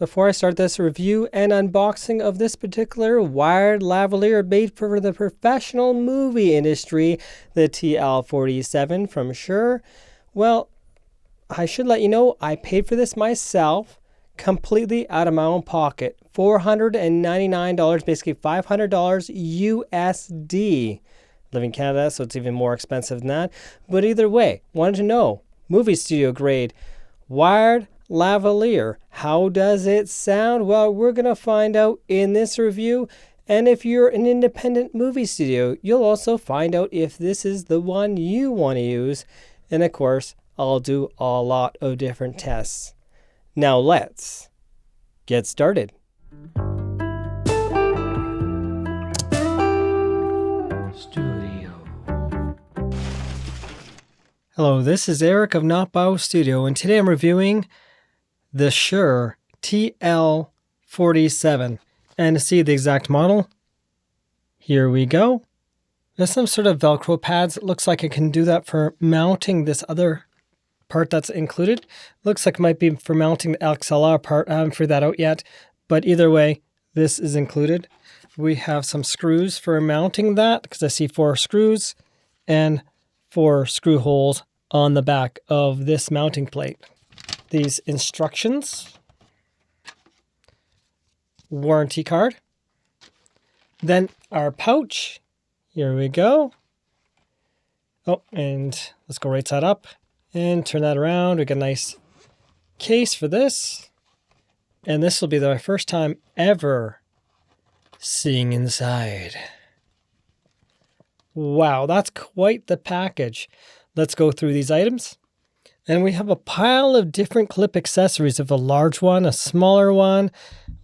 Before I start this review and unboxing of this particular wired lavalier made for the professional movie industry, the TL47 from Shure, well, I should let you know I paid for this myself, completely out of my own pocket. $499, basically $500 USD. Live in Canada, so it's even more expensive than that. But either way, wanted to know, movie studio grade, wired lavalier. How does it sound? Well, we're going to find out in this review. And if you're an independent movie studio, you'll also find out if this is the one you want to use. And of course, I'll do a lot of different tests. Now let's get started. Hello, this is Eric of Not Bio Studio, and today I'm reviewing the Shure TL47. And to see the exact model, here we go. There's some sort of Velcro pads. It looks like I can do that for mounting this other part that's included. Looks like it might be for mounting the XLR part. I haven't figured that out yet, but either way, this is included. We have some screws for mounting that, because I see 4 screws and 4 screw holes on the back of this mounting plate. These instructions, warranty card, then our pouch. Here we go. Oh, and let's go right side up and turn that around. We got a nice case for this, and this will be my first time ever seeing inside. Wow, that's quite the package. Let's go through these items. And we have a pile of different clip accessories. We have a large one, a smaller one.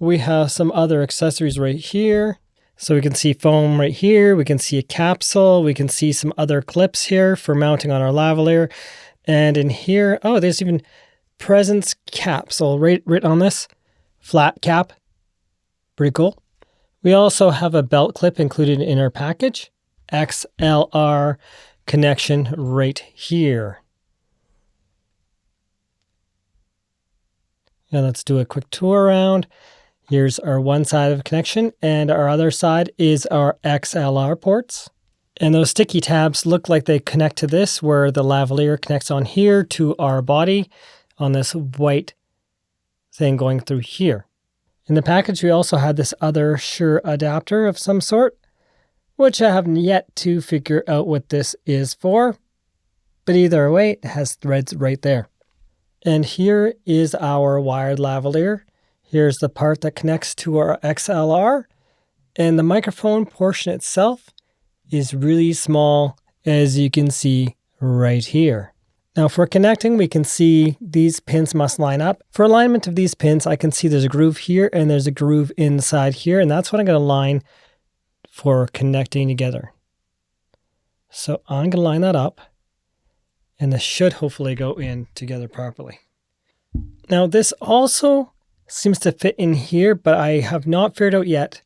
We have some other accessories right here. So we can see foam right here. We can see a capsule. We can see some other clips here for mounting on our lavalier. And in here, oh, there's even presence capsule right on this flat cap. Pretty cool. We also have a belt clip included in our package. XLR connection right here. And let's do a quick tour around. Here's our one side of connection, and our other side is our XLR ports. And those sticky tabs look like they connect to this, where the lavalier connects on here to our body on this white thing going through here. In the package, we also had this other Shure adapter of some sort, which I haven't yet to figure out what this is for. But either way, it has threads right there. And here is our wired lavalier. Here's the part that connects to our XLR. And the microphone portion itself is really small, as you can see right here. Now for connecting, we can see these pins must line up. For alignment of these pins, I can see there's a groove here and there's a groove inside here, and that's what I'm going to line for connecting together. So I'm going to line that up, and this should hopefully go in together properly. Now this also seems to fit in here, but I have not figured out yet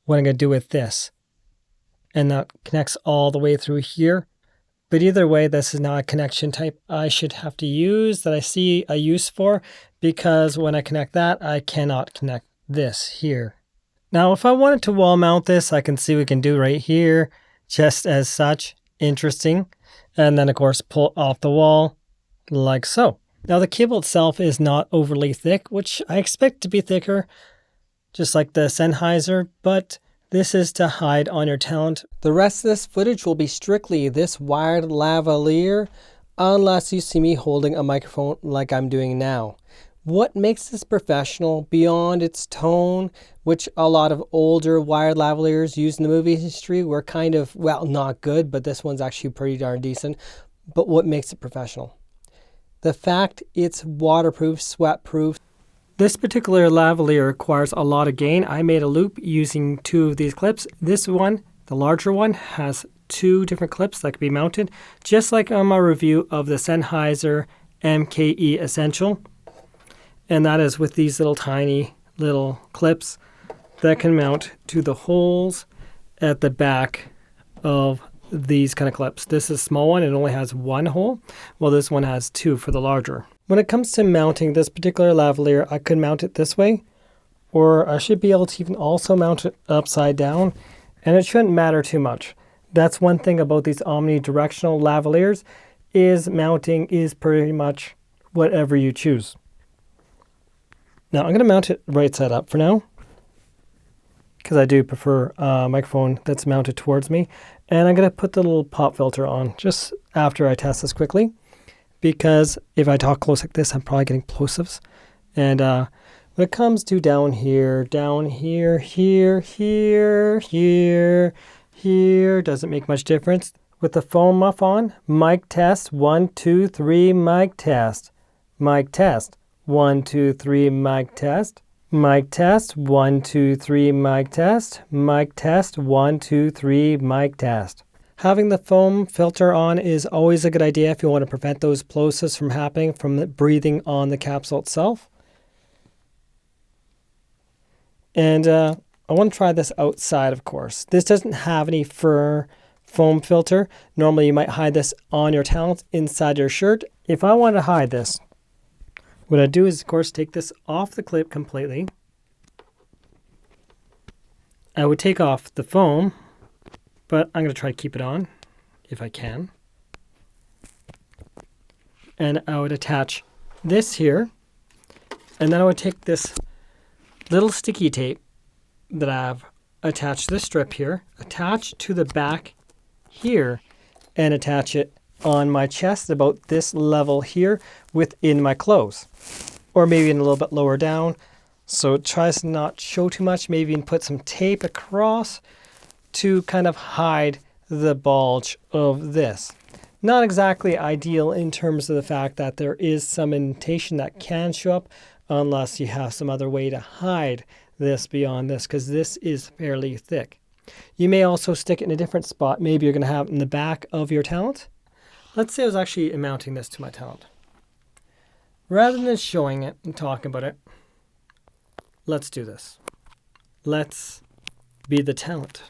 what I'm going to do with this. And that connects all the way through here. But either way, this is not a connection type I should have to use that I see a use for, because when I connect that, I cannot connect this here. Now, if I wanted to wall mount this, I can see we can do right here, just as such. Interesting. And then, of course, pull off the wall like so. Now, the cable itself is not overly thick, which I expect to be thicker, just like the Sennheiser, but this is to hide on your talent. The rest of this footage will be strictly this wired lavalier, unless you see me holding a microphone like I'm doing now. What makes this professional beyond its tone, which a lot of older wired lavaliers used in the movie industry were kind of, well, not good, but this one's actually pretty darn decent. But what makes it professional? The fact it's waterproof, sweat-proof. This particular lavalier requires a lot of gain. I made a loop using 2 of these clips. This one, the larger one, has 2 different clips that can be mounted, just like on my review of the Sennheiser MKE Essential. And that is with these little tiny little clips that can mount to the holes at the back of these kind of clips. This is a small one. It only has 1 hole, while this one has 2 for the larger. When it comes to mounting this particular lavalier, I could mount it this way, or I should be able to even also mount it upside down, and it shouldn't matter too much. That's one thing about these omnidirectional lavaliers, is mounting is pretty much whatever you choose. Now I'm going to mount it right side up for now, because I do prefer a microphone that's mounted towards me. And I'm going to put the little pop filter on just after I test this quickly, because if I talk close like this, I'm probably getting plosives. And when it comes to down here, here, doesn't make much difference. With the phone muff on, mic test, 1, 2, 3, mic test. Mic test, 1, 2, 3, mic test. Mic test, 1, 2, 3, mic test. Mic test, 1, 2, 3, mic test. Having the foam filter on is always a good idea if you want to prevent those plosives from happening from breathing on the capsule itself. And I want to try this outside, of course. This doesn't have any fur foam filter. Normally you might hide this on your talent inside your shirt. If I want to hide this, what I do is, of course, take this off the clip completely. I would take off the foam, but I'm going to try to keep it on if I can. And I would attach this here, and then I would take this little sticky tape that I've attached to the strip here, attach to the back here, and attach it on my chest about this level here within my clothes, or maybe in a little bit lower down, so it tries to not show too much. Maybe even put some tape across to kind of hide the bulge of this. Not exactly ideal in terms of the fact that there is some indentation that can show up unless you have some other way to hide this beyond this, because this is fairly thick. You may also stick it in a different spot. Maybe you're going to have it in the back of your talent. Let's say I was actually mounting this to my talent. Rather than showing it and talking about it, let's do this. Let's be the talent.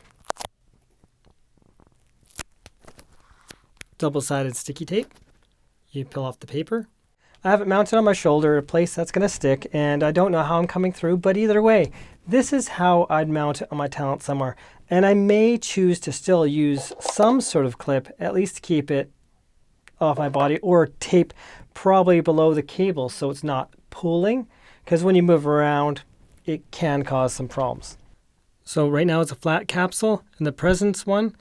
Double-sided sticky tape. You peel off the paper. I have it mounted on my shoulder, a place that's going to stick, and I don't know how I'm coming through, but either way, this is how I'd mount it on my talent somewhere. And I may choose to still use some sort of clip, at least to keep it off my body, or tape probably below the cable so it's not pulling, because when you move around, it can cause some problems. So right now it's a flat capsule, and the Presence one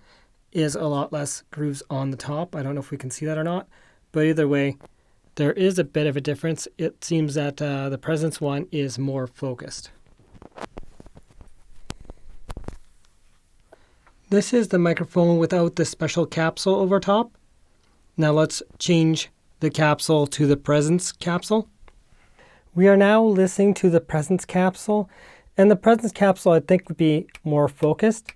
is a lot less grooves on the top. I don't know if we can see that or not, but either way, there is a bit of a difference. It seems that the Presence one is more focused. This is the microphone without the special capsule over top. Now let's change the capsule to the Presence capsule. We are now listening to the Presence capsule, and the Presence capsule I think would be more focused.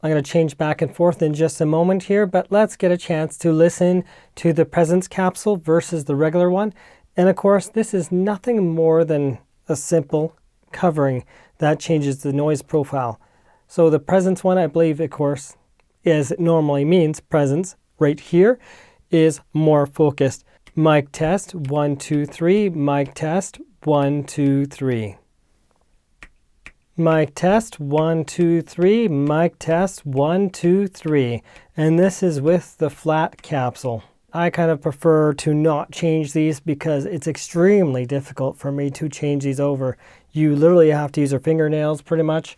I'm going to change back and forth in just a moment here, but let's get a chance to listen to the Presence capsule versus the regular one. And of course, this is nothing more than a simple covering that changes the noise profile. So the Presence one, I believe, of course, as it normally means, Presence, right here, is more focused. Mic test, 1, 2, 3. Mic test, 1, 2, 3. Mic test, 1, 2, 3. Mic test, 1, 2, 3. And this is with the flat capsule. I kind of prefer to not change these because it's extremely difficult for me to change these over. You literally have to use your fingernails pretty much,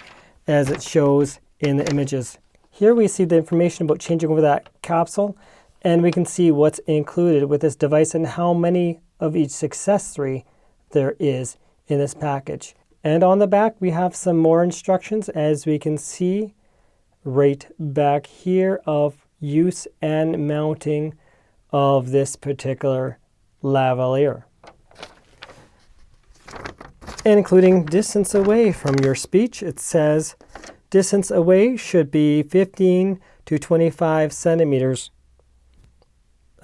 as it shows in the images. Here we see the information about changing over that capsule, and we can see what's included with this device and how many of each accessory there is in this package. And on the back, we have some more instructions, as we can see right back here, of use and mounting of this particular lavalier, including distance away from your speech. It says distance away should be 15 to 25 centimeters.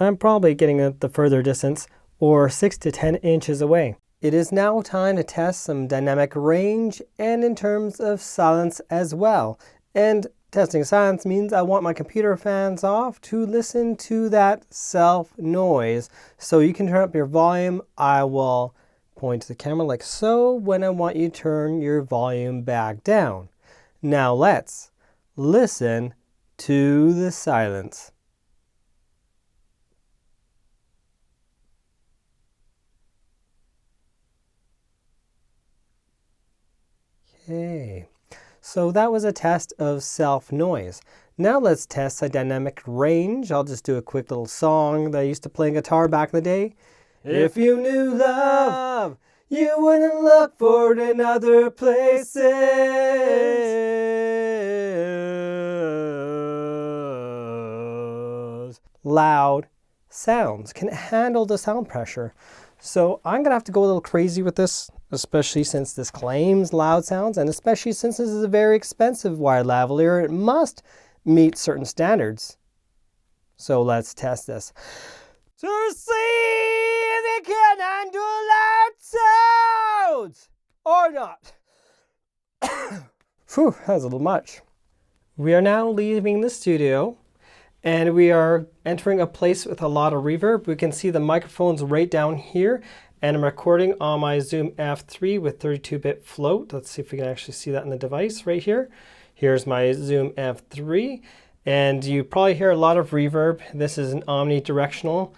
I'm probably getting the further distance, or 6 to 10 inches away. It is now time to test some dynamic range and in terms of silence as well. And Testing silence means I want my computer fans off to listen to that self noise. So you can turn up your volume. I will point to the camera like so when I want you to turn your volume back down. Now let's listen to the silence. Okay. So that was a test of self-noise. Now let's test a dynamic range. I'll just do a quick little song that I used to play guitar back in the day. If you knew love, you wouldn't look for it in other places. Loud sounds can handle the sound pressure. So I'm gonna have to go a little crazy with this, especially since this claims loud sounds, and especially since this is a very expensive wired lavalier, it must meet certain standards. So let's test this to see if it can handle loud sounds or not. Phew, that was a little much. We are now leaving the studio and we are entering a place with a lot of reverb. We can see the microphones right down here, and I'm recording on my Zoom F3 with 32-bit float. Let's see if we can actually see that in the device right here. Here's my Zoom F3, and you probably hear a lot of reverb. This is an omnidirectional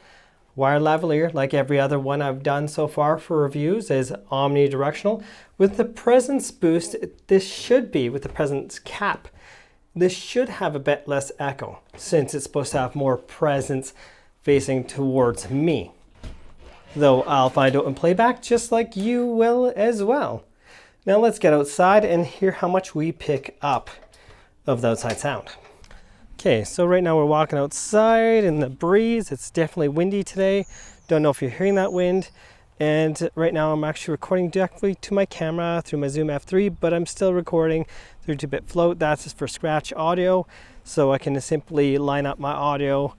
wired lavalier, like every other one I've done so far for reviews is omnidirectional. With the presence boost, this should be, with the presence cap, this should have a bit less echo since it's supposed to have more presence facing towards me. Though I'll find out in playback just like you will as well. Now let's get outside and hear how much we pick up of the outside sound. Okay, so right now we're walking outside in the breeze. It's definitely windy today. Don't know if you're hearing that wind. And right now I'm actually recording directly to my camera through my Zoom F3, but I'm still recording 32-bit float. That's just for scratch audio. So I can simply line up my audio.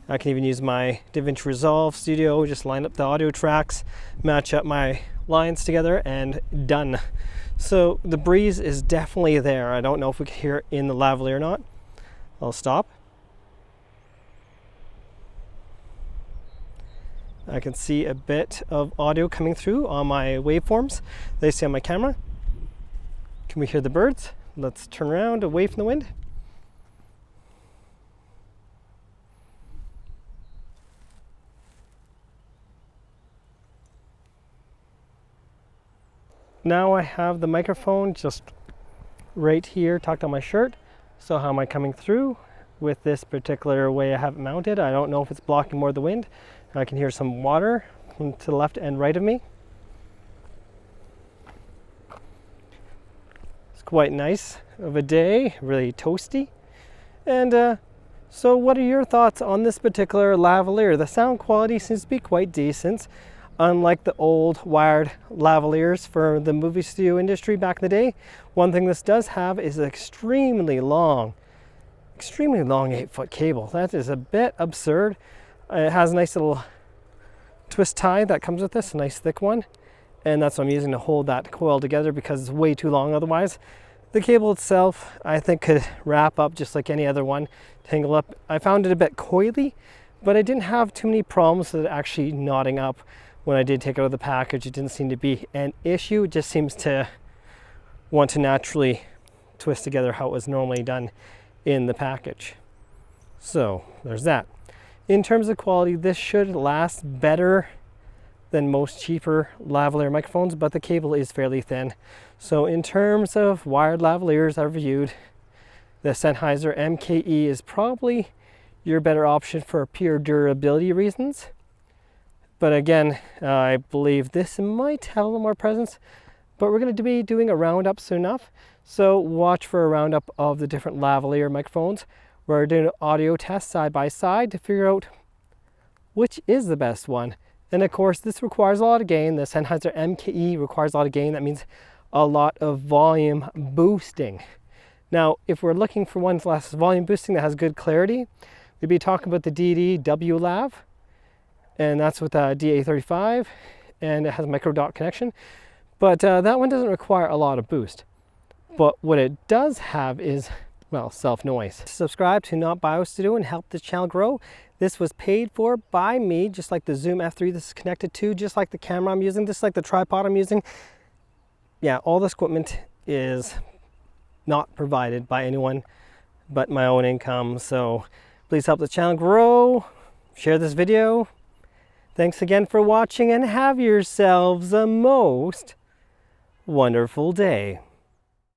I can even use my DaVinci Resolve Studio, just line up the audio tracks, match up my lines together, and done. So the breeze is definitely there. I don't know if we can hear it in the lavalier or not. I'll stop. I can see a bit of audio coming through on my waveforms that I see on my camera. Can we hear the birds? Let's turn around away from the wind. Now I have the microphone just right here tucked on my shirt. So how am I coming through with this particular way I have it mounted? I don't know if it's blocking more of the wind. I can hear some water to the left and right of me. It's quite nice of a day, really toasty. And so what are your thoughts on this particular lavalier? The sound quality seems to be quite decent. Unlike the old wired lavaliers for the movie studio industry back in the day, one thing this does have is an extremely long 8-foot cable. That is a bit absurd. It has a nice little twist tie that comes with this, a nice thick one. And that's what I'm using to hold that coil together because it's way too long otherwise. The cable itself, I think, could wrap up just like any other one, tangle up. I found it a bit coily, but I didn't have too many problems with it actually knotting up. When I did take it out of the package, it didn't seem to be an issue. It just seems to want to naturally twist together how it was normally done in the package. So there's that. In terms of quality, this should last better than most cheaper lavalier microphones, but the cable is fairly thin. So in terms of wired lavaliers I've reviewed, the Sennheiser MKE is probably your better option for pure durability reasons. But again, I believe this might have a little more presence, but we're going to be doing a roundup soon enough. So watch for a roundup of the different lavalier microphones. We're doing an audio test side by side to figure out which is the best one. And of course, this requires a lot of gain. The Sennheiser MKE requires a lot of gain. That means a lot of volume boosting. Now, if we're looking for one less volume boosting that has good clarity, we'd be talking about the DD Lav. And that's with a DA35, and it has a micro dot connection. But that one doesn't require a lot of boost. But what it does have is well, self-noise. Subscribe to Not Bio Studio and help this channel grow. This was paid for by me, just like the Zoom F3 this is connected to, just like the camera I'm using, just like the tripod I'm using. Yeah, all this equipment is not provided by anyone but my own income. So please help the channel grow. Share this video. Thanks again for watching and have yourselves a most wonderful day.